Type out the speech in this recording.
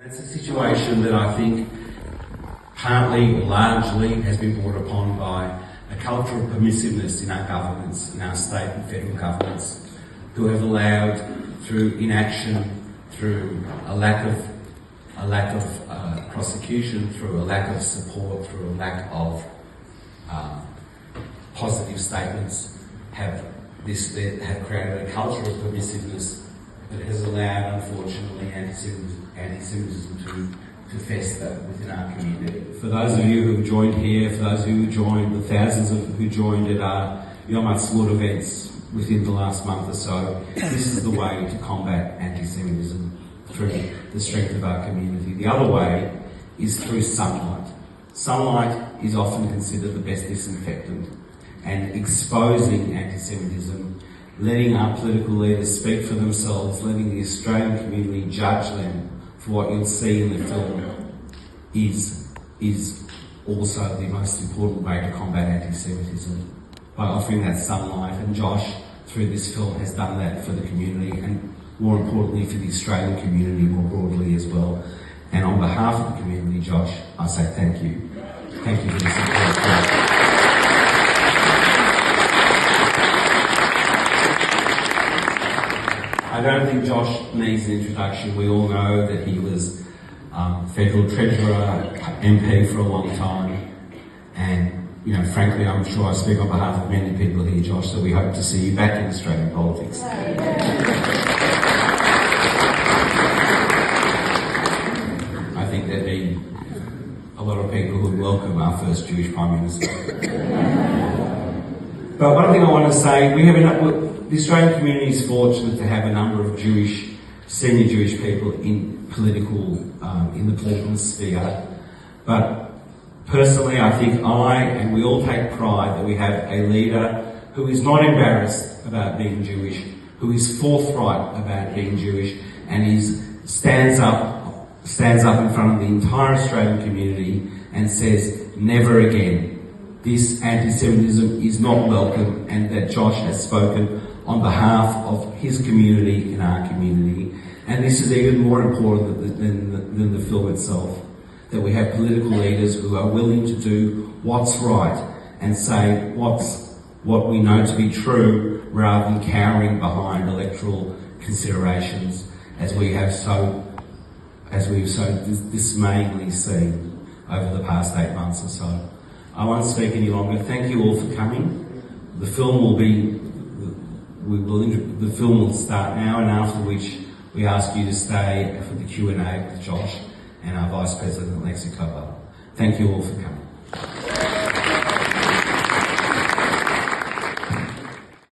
It's a situation that I think partly or largely has been brought upon by a culture of permissiveness in our governments, in our state and federal governments, who have allowed, through inaction, through a lack of prosecution, through a lack of support, through a lack of positive statements, have created a culture of permissiveness that has allowed, unfortunately, anti-Semitism to fester within our community. For those of you who have joined here, for those of you who joined, the thousands who joined at our Yom Ha'atzmaut events within the last month or so, this is the way to combat anti-Semitism, through the strength of our community. The other way is through sunlight. Sunlight is often considered the best disinfectant, and exposing anti-Semitism, letting our political leaders speak for themselves, letting the Australian community judge them for what you'll see in the film is also the most important way to combat anti-Semitism, by offering that sunlight. And Josh, through this film, has done that for the community, and more importantly for the Australian community more broadly as well. And on behalf of the community, Josh, I say thank you. Thank you for the support. I don't think Josh needs an introduction. We all know that he was Federal Treasurer, MP for a long time, and frankly, I'm sure I speak on behalf of many people here, Josh, so we hope to see you back in Australian politics. I think there'd be a lot of people who would welcome our first Jewish Prime Minister. But one thing I want to say, the Australian community is fortunate to have a number of senior Jewish people in the political sphere. But personally, I think and we all take pride that we have a leader who is not embarrassed about being Jewish, who is forthright about being Jewish, and stands up in front of the entire Australian community and says, never again. This anti-Semitism is not welcome, and that Josh has spoken on behalf of his community and our community. And this is even more important than the film itself, that we have political leaders who are willing to do what's right and say what we know to be true, rather than cowering behind electoral considerations, as we've so dismayingly seen over the past 8 months or so. I won't speak any longer. Thank you all for coming. The film will start now, and after which we ask you to stay for the Q&A with Josh and our Vice President, Lexi Cooper. Thank you all for coming.